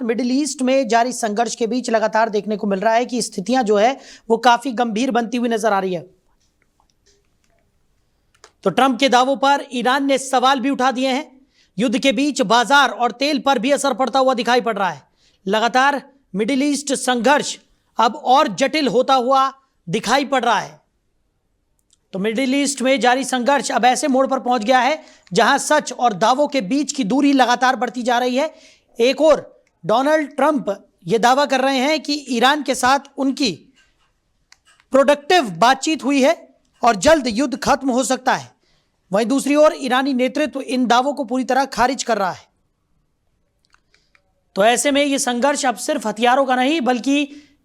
साथ middle east में जारी संघर्ष के बीच लगातार देखने को मिल रहा है कि स्थितियां जो है वो काफी गंभीर बनती हुई नजर आ रही है। तो ट्रंप के दावों पर ईरान ने सवाल भी उठा दिए हैं। युद्ध के बीच बाजार और तेल पर भी असर पड़ता हुआ दिखाई पड़ रहा है। लगातार मिडिल ईस्ट संघर्ष अब और जटिल होता हुआ दिखाई पड़ रहा है। तो मिडिल ईस्ट में जारी संघर्ष अब ऐसे मोड़ पर पहुंच गया है जहां सच और दावों के बीच की दूरी लगातार बढ़ती जा रही है। एक और डोनाल्ड ट्रंप यह दावा कर रहे हैं कि ईरान के साथ उनकी प्रोडक्टिव बातचीत हुई है और जल्द युद्ध खत्म हो सकता है। वहीं दूसरी ओर ईरानी नेतृत्व इन दावों को पूरी तरह खारिज कर रहा है। तो ऐसे में यह संघर्ष अब सिर्फ हथियारों का नहीं बल्कि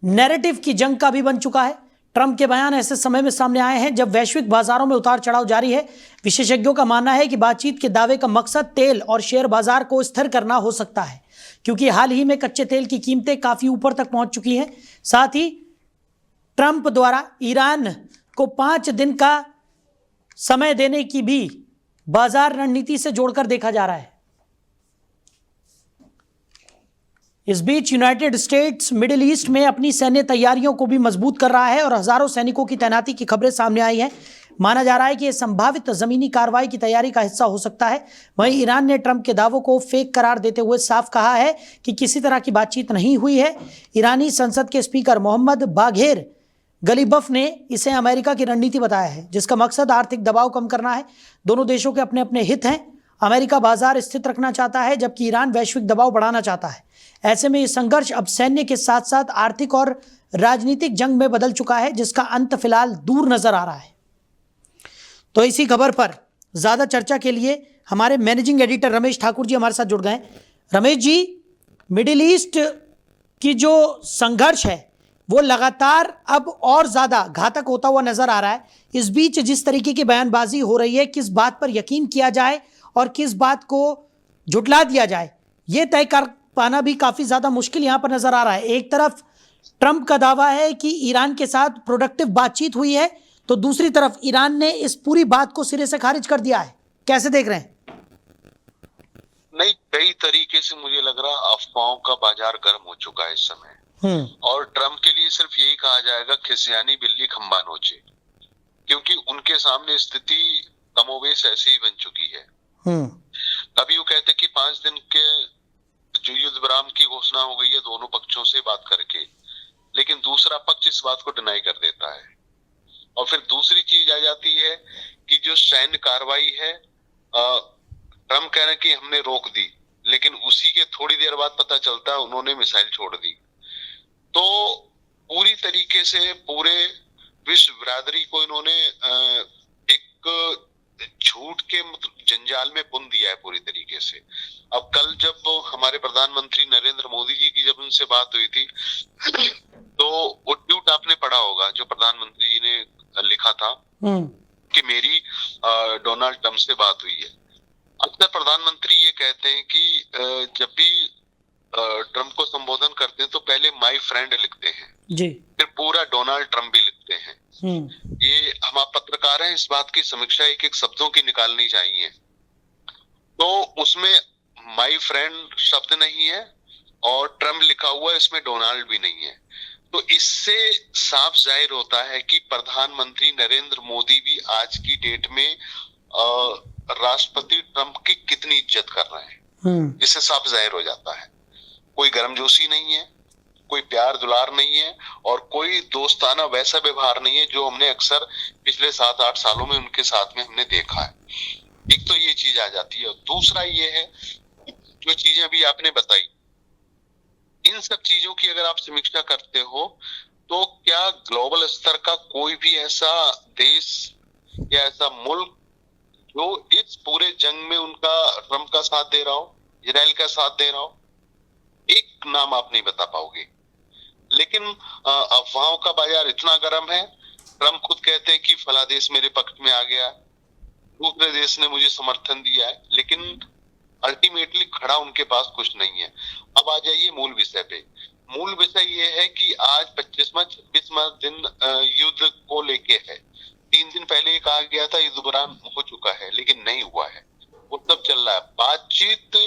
नैरेटिव की जंग का भी बन चुका है। ट्रंप के बयान ऐसे समय में सामने आए हैं जब वैश्विक बाजारों में उतार चढ़ाव जारी है। विशेषज्ञों का मानना है कि बातचीत के दावे का मकसद तेल और शेयर बाजार को स्थिर करना हो सकता है, क्योंकि हाल ही में कच्चे तेल की कीमतें काफी ऊपर तक पहुंच चुकी हैं। साथ ही ट्रंप द्वारा ईरान को 5 दिन का समय देने की भी बाजार रणनीति से जोड़कर देखा जा रहा है। इस बीच यूनाइटेड स्टेट्स मिडिल ईस्ट में अपनी सैन्य तैयारियों को भी मजबूत कर रहा है और हजारों सैनिकों की तैनाती की खबरें सामने आई हैं। माना जा रहा है कि यह संभावित जमीनी कार्रवाई की तैयारी का हिस्सा हो सकता है। वहीं ईरान ने ट्रंप के दावों को फेक करार देते हुए साफ कहा है कि किसी तरह की बातचीत नहीं हुई है। ईरानी संसद के स्पीकर मोहम्मद बाघेर गलीबफ ने इसे अमेरिका की रणनीति बताया है, जिसका मकसद आर्थिक दबाव कम करना है। दोनों देशों के अपने अपने हित हैं। अमेरिका बाजार स्थित रखना चाहता है जबकि ईरान वैश्विक दबाव बढ़ाना चाहता है। ऐसे में यह संघर्ष अब सैन्य के साथ साथ आर्थिक और राजनीतिक जंग में बदल चुका है, जिसका अंत फिलहाल दूर नजर आ रहा है। तो इसी खबर पर ज्यादा चर्चा के लिए हमारे मैनेजिंग एडिटर रमेश ठाकुर जी हमारे साथ जुड़ गए। रमेश जी, मिडिल ईस्ट की जो संघर्ष है वो लगातार अब और ज्यादा घातक होता हुआ नजर आ रहा है। इस बीच जिस तरीके की बयानबाजी हो रही है, किस बात पर यकीन किया जाए और किस बात को झुटला दिया जाए, यह तय कर पाना भी काफी ज्यादा मुश्किल यहां पर नजर आ रहा है। एक तरफ ट्रंप का दावा है कि ईरान के साथ प्रोडक्टिव बातचीत हुई है, तो दूसरी तरफ ईरान ने इस पूरी बात को सिरे से खारिज कर दिया है। कैसे देख रहे हैं? नहीं, कई तरीके से मुझे लग रहा अफवाहों का बाजार गर्म हो चुका है इस समय। और ट्रंप के लिए सिर्फ यही कहा जाएगा, खिसियानी बिल्ली खंबा नोचे, क्योंकि उनके सामने स्थिति कमोबेश ऐसी ही बन चुकी है। अभी वो कहते कि 5 दिन के जो युद्ध विराम की घोषणा हो गई है दोनों पक्षों से बात करके, लेकिन दूसरा पक्ष इस बात को डिनाई कर देता है। और फिर दूसरी चीज आ जाती है कि जो सैन्य कार्रवाई है, ट्रंप कह रहे हैं कि हमने रोक दी, लेकिन उसी के थोड़ी देर बाद पता चलता है उन्होंने मिसाइल छोड़ दी। तो पूरी तरीके से पूरे विश्व बिरादरी को इन्होंने एक झूठ के जंजाल में बुन दिया है पूरी तरीके से। अब कल जब हमारे प्रधानमंत्री नरेंद्र मोदी जी की जब उनसे बात हुई थी तो वो ट्वीट आपने पढ़ा होगा जो प्रधानमंत्री जी ने लिखा था कि मेरी डोनाल्ड ट्रंप से बात हुई है। अक्सर प्रधानमंत्री ये कहते हैं कि जब भी ट्रंप को संबोधन करते हैं तो पहले माय फ्रेंड लिखते हैं जी, फिर पूरा डोनाल्ड ट्रंप भी लिखते हैं। ये हम आप पत्रकार हैं, इस बात की समीक्षा एक एक शब्दों की निकालनी चाहिए। तो उसमें माय फ्रेंड शब्द नहीं है और ट्रंप लिखा हुआ है, इसमें डोनाल्ड भी नहीं है। तो इससे साफ जाहिर होता है कि प्रधानमंत्री नरेंद्र मोदी भी आज की डेट में राष्ट्रपति ट्रंप की कितनी इज्जत कर रहे हैं, इससे साफ जाहिर हो जाता है। कोई गर्मजोशी नहीं है, कोई प्यार दुलार नहीं है और कोई दोस्ताना वैसा व्यवहार नहीं है जो हमने अक्सर पिछले 7-8 सालों में उनके साथ में हमने देखा है। एक तो ये चीज आ जाती है। दूसरा ये है, जो चीजें अभी आपने बताई, इन सब चीजों की अगर आप समीक्षा करते हो तो क्या ग्लोबल स्तर का कोई भी ऐसा देश या ऐसा मुल्क जो इस पूरे जंग में उनका ट्रंप का साथ दे रहा हो, इजराइल का साथ दे रहा हो, एक नाम आप नहीं बता पाओगे। लेकिन अफवाहों का बाजार इतना गर्म है, ट्रंप खुद कहते हैं कि फला देश मेरे पक्ष में आ गया, दूसरे देश ने मुझे समर्थन दिया है, लेकिन अल्टीमेटली खड़ा उनके पास कुछ नहीं है। अब आ जाइए मूल विषय पे। मूल विषय ये है कि आज 25वां दिन युद्ध को लेके है। 3 दिन पहले ये कहा गया था युद्ध विराम हो चुका है, लेकिन नहीं हुआ है, वो सब चल रहा है। बातचीत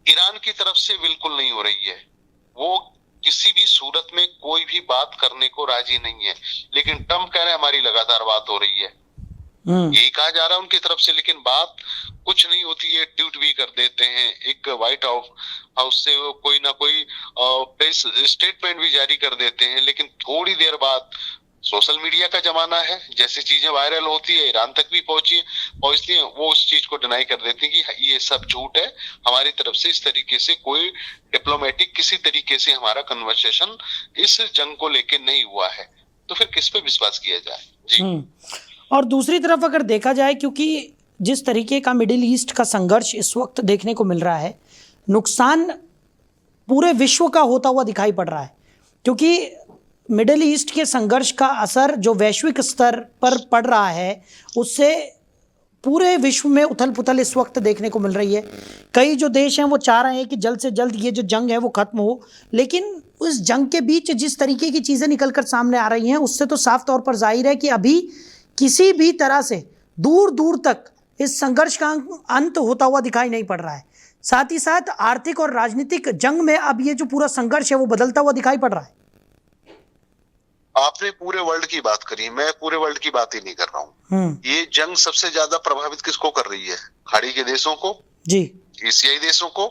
ईरान की तरफ से बिल्कुल नहीं हो रही है। वो किसी भी सूरत में कोई भी बात करने को राजी नहीं है, लेकिन ट्रम्प कह रहे हैं हमारी लगातार बात हो रही है, यही कहा जा रहा है उनकी तरफ से, लेकिन बात कुछ नहीं होती है। ट्वीट भी कर देते हैं, एक व्हाइट हाउस से वो कोई ना कोई प्रेस स्टेटमेंट भी जारी कर देते हैं, लेकिन थोड़ी देर बाद सोशल मीडिया का जमाना है, जैसे चीजें वायरल होती है, ईरान तक भी पहुंचती है, वो उस चीज को डिनाई कर देते हैं कि ये सब झूठ है, हमारी तरफ से इस तरीके से कोई डिप्लोमेटिक किसी तरीके से हमारा कन्वर्सेशन इस जंग को लेके नहीं हुआ है। तो फिर किस पे विश्वास किया जाए जी। और दूसरी तरफ अगर देखा जाए, क्योंकि जिस तरीके का मिडिल ईस्ट का संघर्ष इस वक्त देखने को मिल रहा है, नुकसान पूरे विश्व का होता हुआ दिखाई पड़ रहा है, क्योंकि मिडिल ईस्ट के संघर्ष का असर जो वैश्विक स्तर पर पड़ रहा है उससे पूरे विश्व में उथल पुथल इस वक्त देखने को मिल रही है। कई जो देश हैं वो चाह रहे हैं कि जल्द से जल्द ये जो जंग है वो खत्म हो, लेकिन उस जंग के बीच जिस तरीके की चीज़ें निकलकर सामने आ रही हैं उससे तो साफ तौर पर जाहिर है कि अभी किसी भी तरह से दूर दूर तक इस संघर्ष का अंत होता हुआ दिखाई नहीं पड़ रहा है। साथ ही साथ आर्थिक और राजनीतिक जंग में अब ये जो पूरा संघर्ष है वो बदलता हुआ दिखाई पड़ रहा है। आपने पूरे वर्ल्ड की बात करी, मैं पूरे वर्ल्ड की बात ही नहीं कर रहा हूँ। ये जंग सबसे ज्यादा प्रभावित किसको कर रही है? खाड़ी के देशों को जी, एशियाई देशों को,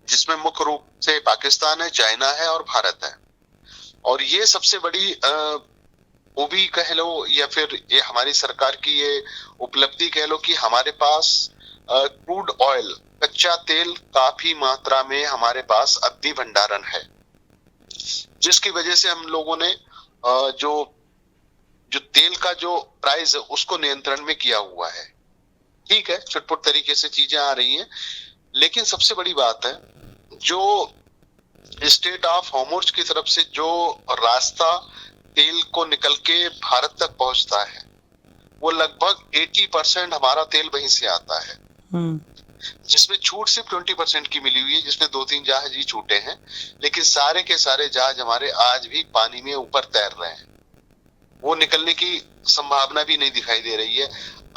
जिसमें मुख्य रूप से पाकिस्तान है, चाइना है और भारत है। और ये सबसे बड़ी खूबी कह लो या फिर ये हमारी सरकार की ये उपलब्धि कह लो कि हमारे पास क्रूड ऑयल, कच्चा तेल काफी मात्रा में हमारे पास अवधि भंडारण है, जिसकी वजह से हम लोगों ने जो तेल का जो प्राइस है उसको नियंत्रण में किया हुआ है। ठीक है, छुटपुट तरीके से चीजें आ रही हैं, लेकिन सबसे बड़ी बात है जो स्टेट ऑफ हॉर्मुज़ की तरफ से जो रास्ता तेल को निकल के भारत तक पहुंचता है वो लगभग 80% हमारा तेल वहीं से आता है, जिसमें छूट सिर्फ 20% की मिली हुई है, जिसमें 2-3 जहाज ही छूटे हैं, लेकिन सारे के सारे जहाज हमारे आज भी पानी में ऊपर तैर रहे हैं। वो निकलने की संभावना भी नहीं दिखाई दे रही है।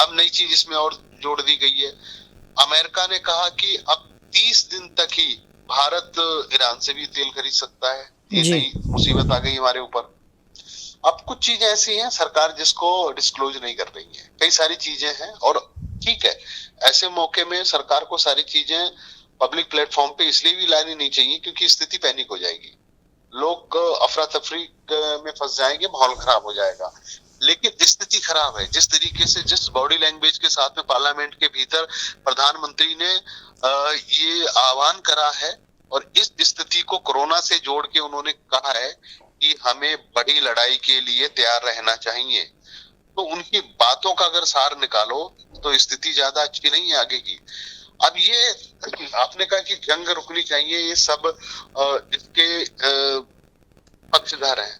अब नई चीज इसमें और जोड़ दी गई है, अमेरिका ने कहा कि अब 30 दिन तक ही भारत ईरान से भी तेल खरीद सकता है। ये नई मुसीबत आ गई हमारे ऊपर। अब कुछ चीजें ऐसी हैं सरकार जिसको डिस्क्लोज नहीं कर रही है, कई सारी चीजें हैं, और ठीक है, ऐसे मौके में सरकार को सारी चीजें पब्लिक प्लेटफॉर्म पे इसलिए भी लानी नहीं चाहिए क्योंकि स्थिति पैनिक हो जाएगी, लोग अफरा तफरी में फंस जाएंगे, माहौल खराब हो जाएगा। लेकिन स्थिति खराब है, जिस तरीके से जिस बॉडी लैंग्वेज के साथ में पार्लियामेंट के भीतर प्रधानमंत्री ने ये आह्वान करा है और इस स्थिति को कोरोना से जोड़ के उन्होंने कहा है कि हमें बड़ी लड़ाई के लिए तैयार रहना चाहिए, तो उनकी बातों का अगर सार निकालो तो स्थिति ज्यादा अच्छी नहीं है आगे की। अब ये आपने कहा कि जंग रुकनी चाहिए, ये सब इसके पक्षधर हैं,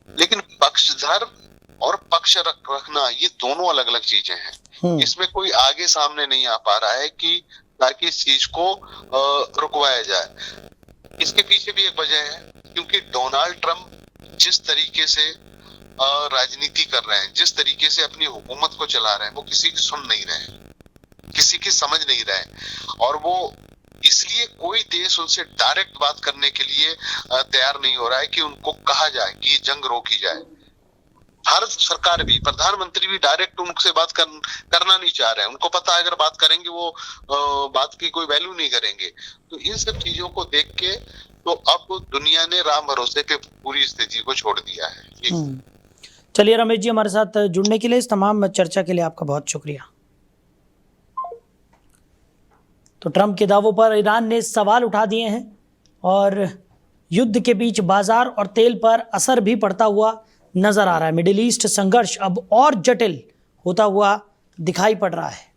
लेकिन पक्षधर और पक्ष रखना ये दोनों अलग अलग चीजें हैं। इसमें कोई आगे सामने नहीं आ पा रहा है कि ताकि इस चीज को रुकवाया जाए। इसके पीछे भी एक वजह है, क्योंकि डोनाल्ड ट्रंप जिस तरीके से राजनीति कर रहे हैं, जिस तरीके से अपनी हुकूमत को चला रहे हैं, वो किसी की सुन नहीं रहे, किसी की समझ नहीं रहे, और वो इसलिए कोई देश उनसे डायरेक्ट बात करने के लिए तैयार नहीं हो रहा है कि उनको कहा जाए कि जंग रोकी जाए। भारत सरकार भी, प्रधानमंत्री भी डायरेक्ट उनसे बात करना नहीं चाह रहे हैं, उनको पता है अगर बात करेंगे वो बात की कोई वैल्यू नहीं करेंगे। तो इन सब चीजों को देख के तो अब दुनिया ने राम भरोसे पे पूरी स्थिति को छोड़ दिया है। चलिए रमेश जी, हमारे साथ जुड़ने के लिए, इस तमाम चर्चा के लिए आपका बहुत शुक्रिया। तो ट्रंप के दावों पर ईरान ने सवाल उठा दिए हैं और युद्ध के बीच बाजार और तेल पर असर भी पड़ता हुआ नजर आ रहा है। मिडिल ईस्ट संघर्ष अब और जटिल होता हुआ दिखाई पड़ रहा है।